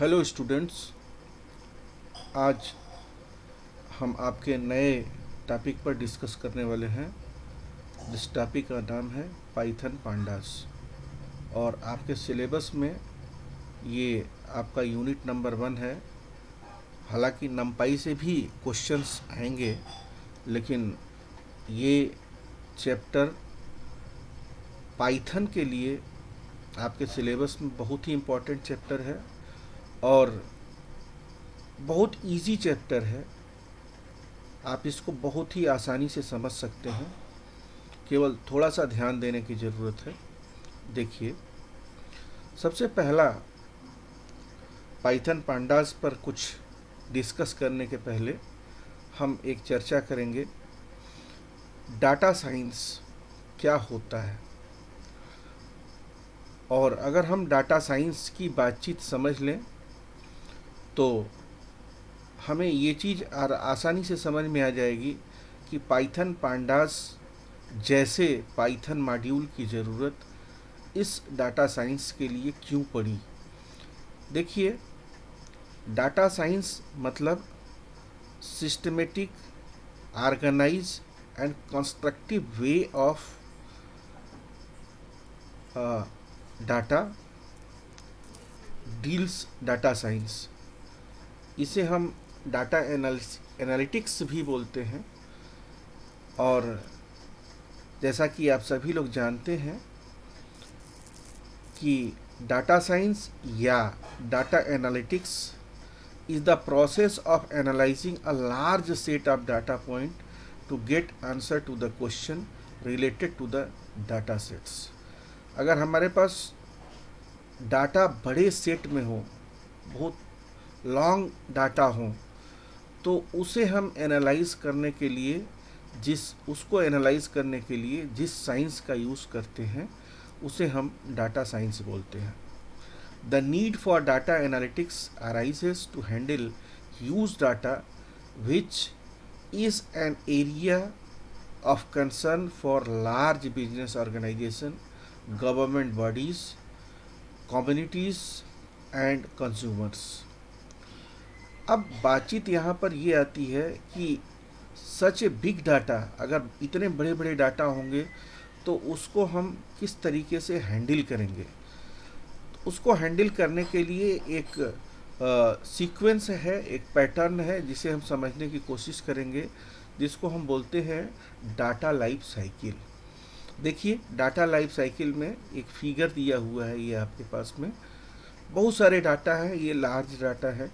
Hello students. आज हम आपके नए टॉपिक पर डिस्कस करने वाले हैं। जिस टॉपिक का नाम है पाइथन पांडास, और आपके सिलेबस में ये आपका यूनिट नंबर 1 है। हालांकि नंपाई से भी क्वेश्चंस आएंगे, लेकिन ये चैप्टर पाइथन के लिए आपके सिलेबस में बहुत ही इम्पोर्टेंट चैप्टर है और बहुत इजी चैप्टर है। आप इसको बहुत ही आसानी से समझ सकते हैं, केवल थोड़ा सा ध्यान देने की ज़रूरत है। देखिए, सबसे पहला पाइथन पांडास पर कुछ डिस्कस करने के पहले हम एक चर्चा करेंगे डाटा साइंस क्या होता है। और अगर हम डाटा साइंस की बातचीत समझ लें तो हमें ये चीज़ आसानी से समझ में आ जाएगी कि पाइथन पांडास जैसे पाइथन मॉड्यूल की ज़रूरत इस डाटा साइंस के लिए क्यों पड़ी। देखिए, डाटा साइंस मतलब systematic, organise and constructive way of data deals data science. इसे हम डाटा एनालिटिक्स भी बोलते हैं। और जैसा कि आप सभी लोग जानते हैं कि डाटा साइंस या data analytics is the process of analyzing a large set of data point to get answer to the question related to the data sets। अगर हमारे पास डाटा बड़े सेट में हो, बहुत लॉन्ग डाटा हो, तो उसे हम एनालाइज करने के लिए उसको एनालाइज करने के लिए जिस साइंस का यूज़ करते हैं उसे हम डाटा साइंस बोलते हैं। The need for data analytics arises to handle huge data, which is an area of concern for large business organizations, government bodies, communities and consumers। अब बातचीत यहाँ पर ये आती है कि सच ए बिग डाटा, अगर इतने बड़े बड़े डाटा होंगे तो उसको हम किस तरीके से हैंडल करेंगे। उसको हैंडल करने के लिए एक सीक्वेंस है, एक पैटर्न है जिसे हम समझने की कोशिश करेंगे, जिसको हम बोलते हैं डाटा लाइफ साइकिल। देखिए, डाटा लाइफ साइकिल में एक फिगर दिया हुआ है, ये आपके पास में बहुत सारे डाटा है, ये लार्ज डाटा है।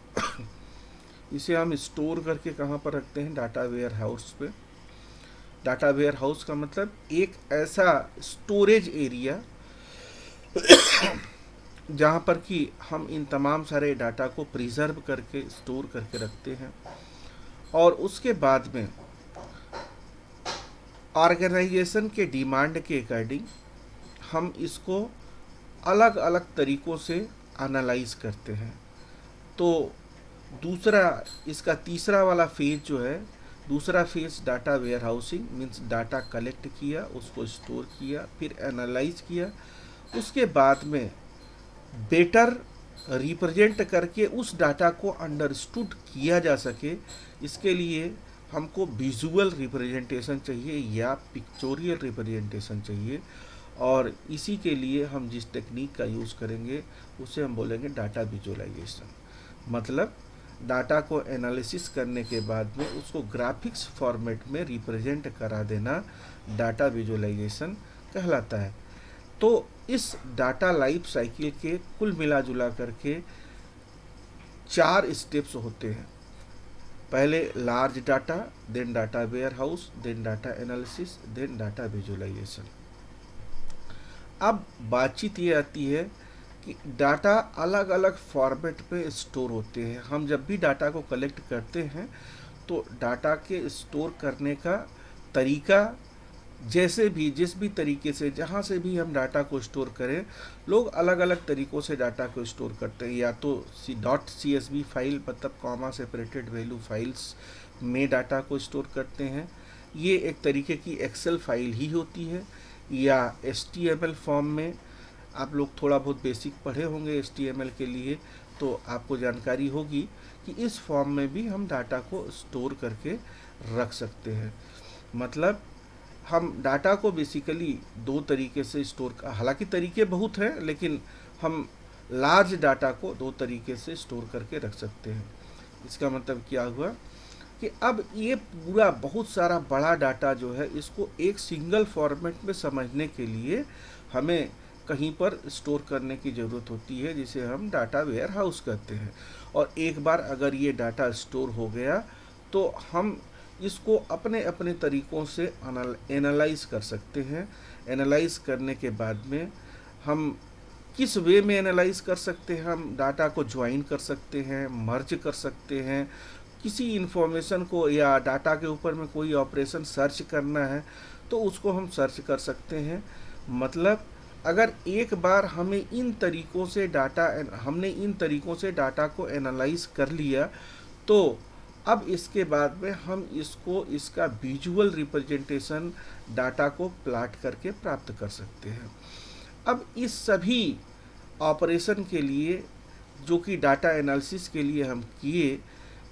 इसे हम स्टोर करके कहाँ पर रखते हैं? डाटा वेयर हाउस पे। डाटा वेयर हाउस का मतलब एक ऐसा स्टोरेज एरिया जहाँ पर कि हम इन तमाम सारे डाटा को प्रिजर्व करके स्टोर करके रखते हैं। और उसके बाद में ऑर्गेनाइजेशन के डिमांड के अकॉर्डिंग हम इसको अलग अलग तरीक़ों से एनालाइज करते हैं। तो इसका तीसरा वाला फेज जो है, दूसरा phase data warehousing means data collect किया, उसको स्टोर किया, फिर एनालाइज किया। उसके बाद में बेटर रिप्रेजेंट करके उस डाटा को अंडरस्टूड किया जा सके, इसके लिए हमको विजुअल रिप्रेजेंटेशन चाहिए या पिक्चोरियल रिप्रेजेंटेशन चाहिए। और इसी के लिए हम जिस टेक्निक का यूज़ करेंगे उसे हम बोलेंगे डाटा विजुअलाइजेशन। मतलब डाटा को एनालिसिस करने के बाद में उसको ग्राफिक्स फॉर्मेट में रिप्रेजेंट करा देना डाटा विजुअलाइजेशन कहलाता है। तो इस डाटा लाइफ साइकिल के कुल मिला जुला करके 4 स्टेप्स होते हैं। पहले large data, then data warehouse, then data analysis, then data visualisation. अब बातचीत ये आती है कि डाटा अलग अलग फॉर्मेट पे स्टोर होते हैं। हम जब भी डाटा को कलेक्ट करते हैं तो डाटा के स्टोर करने का तरीका जिस भी तरीके से, जहाँ से भी हम डाटा को स्टोर करें, लोग अलग अलग तरीक़ों से डाटा को स्टोर करते हैं। या तो .csv फाइल मतलब कॉमा सेपरेटेड वैल्यू फाइल्स में डाटा को स्टोर करते हैं, ये एक तरीके की एक्सेल फाइल ही होती है। या HTML फॉर्म में, आप लोग थोड़ा बहुत बेसिक पढ़े होंगे HTML के लिए, तो आपको जानकारी होगी कि इस फॉर्म में भी हम डाटा को स्टोर करके रख सकते हैं। मतलब हम डाटा को बेसिकली दो तरीके से स्टोर, हालांकि तरीके बहुत हैं, लेकिन हम लार्ज डाटा को दो तरीके से स्टोर करके रख सकते हैं। इसका मतलब क्या हुआ कि अब ये पूरा बहुत सारा बड़ा डाटा जो है, इसको एक सिंगल फॉर्मेट में समझने के लिए हमें कहीं पर स्टोर करने की ज़रूरत होती है, जिसे हम डाटा वेयर हाउस कहते हैं। और एक बार अगर ये डाटा स्टोर हो गया तो हम इसको अपने अपने तरीक़ों से एनालाइज कर सकते हैं। एनालाइज करने के बाद में हम किस वे में एनालाइज कर सकते हैं, हम डाटा को ज्वाइन कर सकते हैं, मर्ज कर सकते हैं, किसी इन्फॉर्मेशन को या डाटा के ऊपर में कोई ऑपरेशन सर्च करना है तो उसको हम सर्च कर सकते हैं। मतलब अगर एक बार हमने इन तरीक़ों से डाटा को एनालाइज कर लिया तो अब इसके बाद में हम इसका विजुअल रिप्रेजेंटेशन डाटा को प्लॉट करके प्राप्त कर सकते हैं। अब इस सभी ऑपरेशन के लिए जो कि डाटा एनालिसिस के लिए हम किए,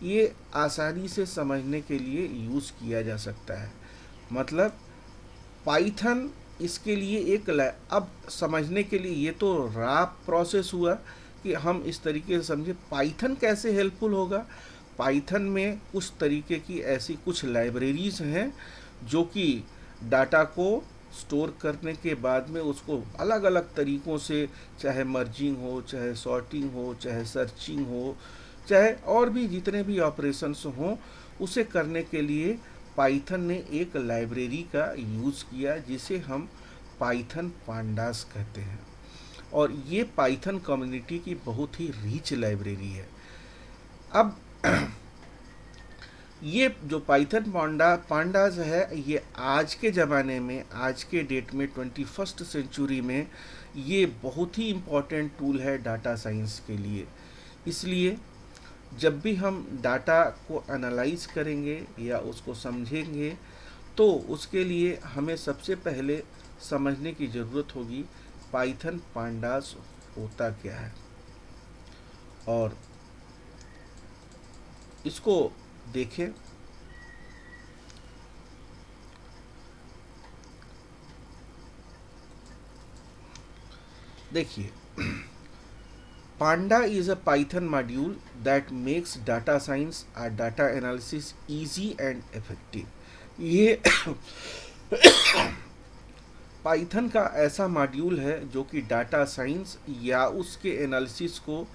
ये आसानी से समझने के लिए यूज़ किया जा सकता है। मतलब पाइथन इसके लिए अब समझने के लिए ये तो रॉ प्रोसेस हुआ कि हम इस तरीके से समझे पाइथन कैसे हेल्पफुल होगा। पाइथन में कुछ तरीके की ऐसी कुछ लाइब्रेरीज हैं जो कि डाटा को स्टोर करने के बाद में उसको अलग अलग तरीक़ों से, चाहे मर्जिंग हो, चाहे सॉर्टिंग हो, चाहे सर्चिंग हो, चाहे और भी जितने भी ऑपरेशंस हों, उसे करने के लिए पाइथन ने एक लाइब्रेरी का यूज़ किया जिसे हम पाइथन पांडास कहते हैं। और ये पाइथन कम्युनिटी की बहुत ही रिच लाइब्रेरी है। अब ये जो पाइथन पांडास है, ये आज के ज़माने में, आज के डेट में 21st सेंचुरी में ये बहुत ही इम्पॉर्टेंट टूल है डाटा साइंस के लिए। इसलिए जब भी हम डाटा को एनालाइज करेंगे या उसको समझेंगे तो उसके लिए हमें सबसे पहले समझने की ज़रूरत होगी पाइथन पांडास होता क्या है। और इसको देखें। देखिए, Panda is a Python module that makes data science and data analysis easy and effective. ये पाइथन का ऐसा मॉड्यूल है जो कि डाटा साइंस या उसके एनालिसिस को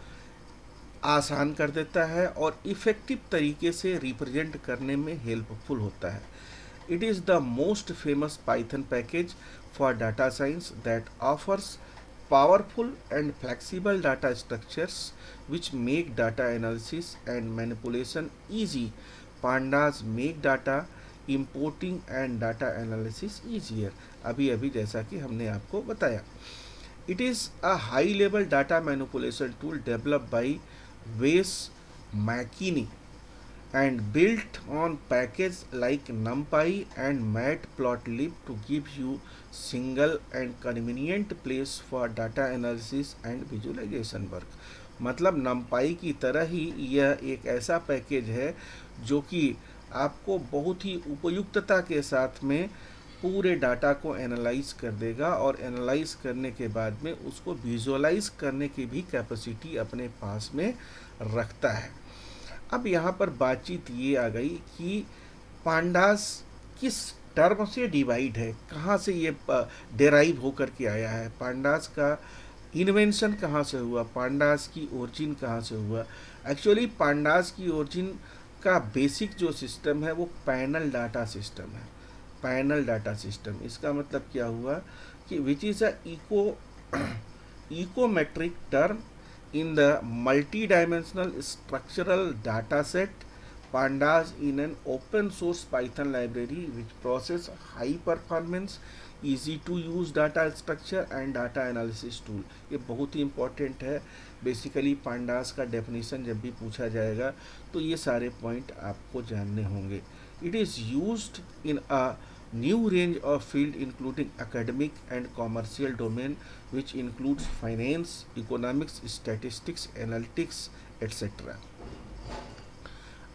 आसान कर देता है और इफ़ेक्टिव तरीके से रिप्रेजेंट करने में हेल्पफुल होता है। It is the most famous Python package for data science that offers powerful and flexible data structures which make data analysis and manipulation easy. Pandas make data importing and data analysis easier. अभी जैसा कि हमने आपको बताया, it is a high level data manipulation tool developed by Wes McKinney and built on packages like NumPy and Matplotlib to give you single and convenient place for data analysis and visualization work. मतलब NumPy की तरह ही यह एक ऐसा package है जो कि आपको बहुत ही उपयुक्तता के साथ में पूरे डाटा को एनालाइज कर देगा और एनालाइज करने के बाद में उसको विजुअलाइज करने की भी कैपेसिटी अपने पास में रखता है। अब यहाँ पर बातचीत ये आ गई कि पांडास किस टर्म से डिवाइड है, कहाँ से ये डेराइव होकर के आया है, पांडास का इन्वेंशन कहाँ से हुआ, पांडास की ओरिजिन कहाँ से हुआ। एक्चुअली पांडास की ओरिजिन का बेसिक जो सिस्टम है वो पैनल डाटा सिस्टम है। पैनल डाटा सिस्टम, इसका मतलब क्या हुआ कि which is a econometric term in the multi-dimensional structural data set. Pandas in an open source Python library which process high performance easy to use data structure and data analysis tool. ये बहुत ही important है। Basically pandas का definition जब भी पूछा जाएगा तो ये सारे पॉइंट आपको जानने होंगे। It is used in a new range of field including academic and commercial domain, which includes finance, economics, statistics, analytics, etc.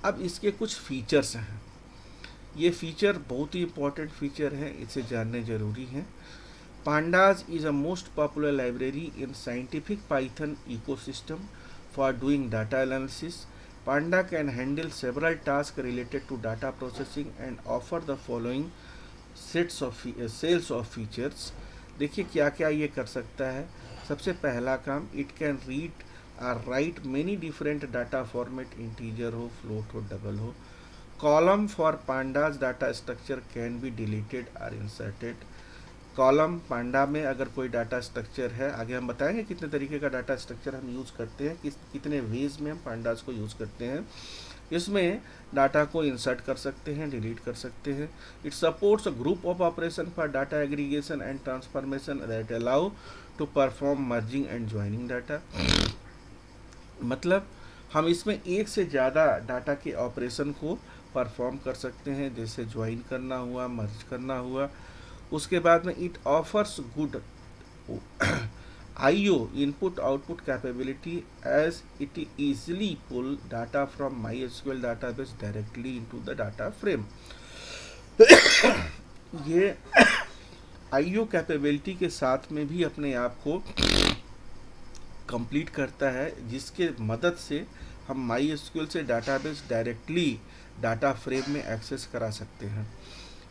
अब इसके कुछ फीचर्स हैं। ये फीचर बहुत ही इंपॉर्टेंट फीचर है, इसे जानने जरूरी है। Pandas is a most popular library in scientific Python ecosystem for doing data analysis. Panda can handle several tasks related to data processing and offer the following sales of features. देखिए क्या क्या ये कर सकता है। सबसे पहला काम, इट कैन रीड और right many different data format, integer हो, फ्लोट हो, डबल हो। Column for pandas data structure can be deleted और इंसर्टेड। कॉलम पांडा में अगर कोई डाटा स्ट्रक्चर है, आगे हम बताएंगे कितने तरीके का डाटा स्ट्रक्चर हम यूज़ करते हैं, कितने वेज में हम पांडास को यूज़ करते हैं। इसमें डाटा को इंसर्ट कर सकते हैं, डिलीट कर सकते हैं। It supports a group of operation for data aggregation and transformation that allow to perform merging and joining data. मतलब हम इसमें एक से ज़्यादा डाटा के ऑपरेशन को परफॉर्म कर सकते हैं, जैसे ज्वाइन करना हुआ, मर्ज करना हुआ। उसके बाद में it offers good IO input output capability as it easily pull data from MySQL database directly into the data frame। ये IO कैपेबिलिटी के साथ में भी अपने आप को कंप्लीट करता है, जिसके मदद से हम MySQL से डाटाबेस डायरेक्टली डाटा फ्रेम में एक्सेस करा सकते हैं।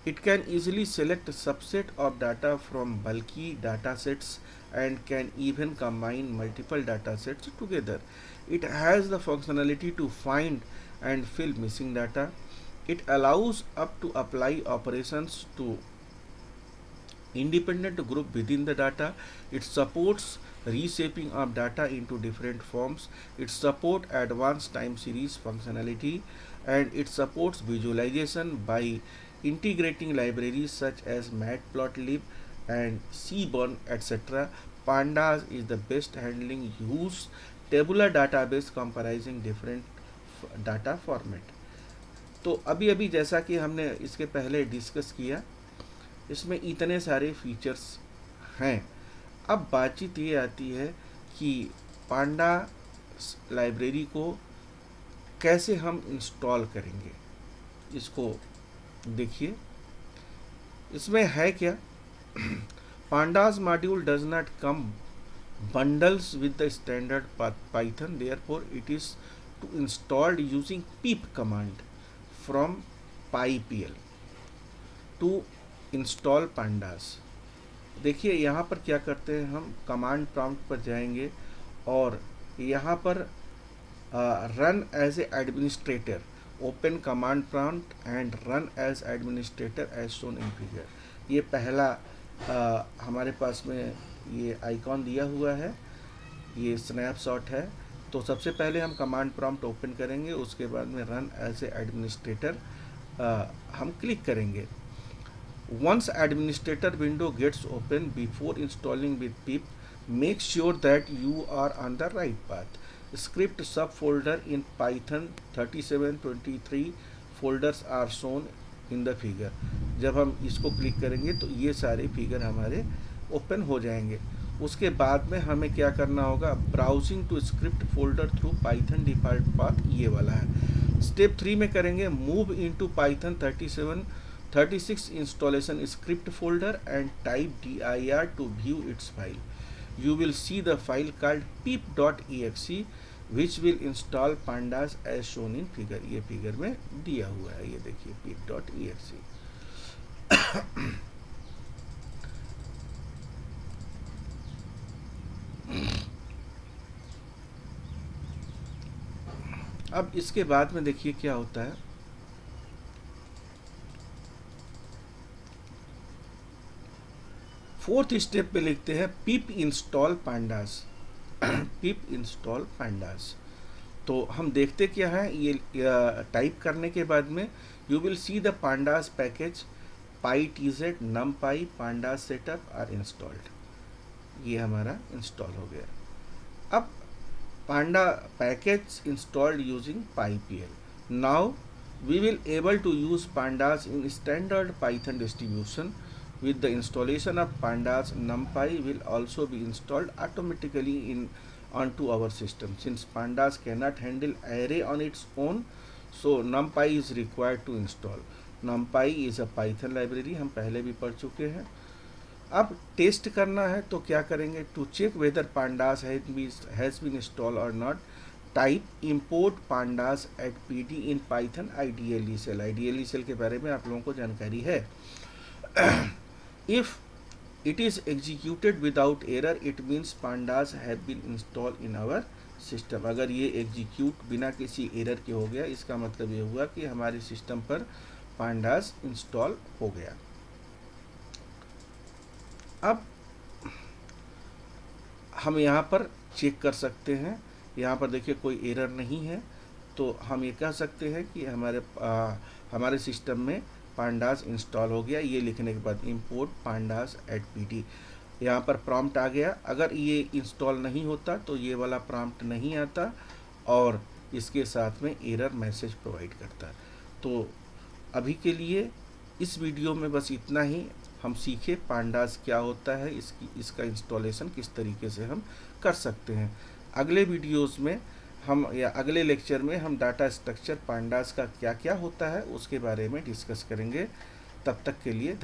It can easily select a subset of data from bulky datasets and can even combine multiple datasets together. It has the functionality to find and fill missing data. It allows up to apply operations to independent group within the data. It supports reshaping of data into different forms. It supports advanced time series functionality, and it supports visualization by integrating libraries such as Matplotlib and Seaborn, etc. Pandas is the best handling use tabular database comprising different data format। तो अभी अभी जैसा कि हमने इसके पहले discuss किया, इसमें इतने सारे फीचर्स हैं। अब बातचीत ये आती है कि पांडा लाइब्रेरी को कैसे हम इंस्टॉल करेंगे। इसको देखिए, इसमें है क्या। Pandas module does not come bundles with the standard Python, therefore it is to installed using pip command from pypl to install Pandas। देखिए यहाँ पर क्या करते हैं, हम कमांड प्रॉम्प्ट पर जाएंगे और यहाँ पर run as a administrator, open command prompt and run as administrator as shown in figure. ये पहला हमारे पास में ये आइकॉन दिया हुआ है, ये स्नैपशॉट है। तो सबसे पहले हम कमांड प्रॉम्प्ट ओपन करेंगे, उसके बाद में रन एज ए एडमिनिस्ट्रेटर हम क्लिक करेंगे। Once administrator window gets open, before installing with pip, make sure that you are on the right path. Script subfolder in Python 3723 folders are shown in the figure। जब हम इसको click करेंगे तो ये सारे figure हमारे open हो जाएंगे। उसके बाद में हमें क्या करना होगा, browsing to script folder through Python default path, ये वाला है। स्टेप 3 में करेंगे move into Python 36 installation script folder and type dir to view its file। You will see the file called pip.exe which will install pandas as shown in figure। ये figure में दिया हुआ है, ये देखिए pip.exe। अब इसके बाद में देखिए क्या होता है। फोर्थ स्टेप पे लिखते हैं पिप इंस्टॉल पांडास। पिप इंस्टॉल पांडास, तो हम देखते क्या है, ये टाइप करने के बाद में you will see the pandas package pytz numpy pandas setup are installed. ये हमारा इंस्टॉल हो गया। अब panda package installed using pypl। Now We will able to use pandas in standard Python distribution. With the installation of pandas, NumPy will also be installed automatically onto our system. Since pandas cannot handle array on its own, so NumPy is required to install. NumPy is a Python library, हम पहले भी पढ़ चुके हैं. अब test करना है तो क्या करेंगे? To check whether pandas has been installed or not, type import pandas at pd in python IDLE cell. IDLE cell के बारे में आप लोगों को जानकारी है. If it is executed without error, it means pandas have been installed in our system. अगर ये एग्जीक्यूट बिना किसी एरर के हो गया, इसका मतलब ये हुआ कि हमारे सिस्टम पर pandas इंस्टॉल हो गया. अब हम यहाँ पर चेक कर सकते हैं. यहाँ पर देखिए कोई एरर नहीं है, तो हम ये कह सकते हैं कि हमारे सिस्टम में pandas इंस्टॉल हो गया. ये लिखने के बाद import pandas at pd, यहाँ पर प्रॉम्प्ट आ गया. अगर ये इंस्टॉल नहीं होता तो ये वाला प्रॉम्प्ट नहीं आता और इसके साथ में एरर मैसेज प्रोवाइड करता. तो अभी के लिए इस वीडियो में बस इतना ही. हम सीखे pandas क्या होता है, इसका इंस्टॉलेशन किस तरीके से हम कर सकते हैं. अगले वीडियोस में हम या अगले लेक्चर में हम डाटा स्ट्रक्चर pandas का क्या क्या होता है उसके बारे में डिस्कस करेंगे. तब तक के लिए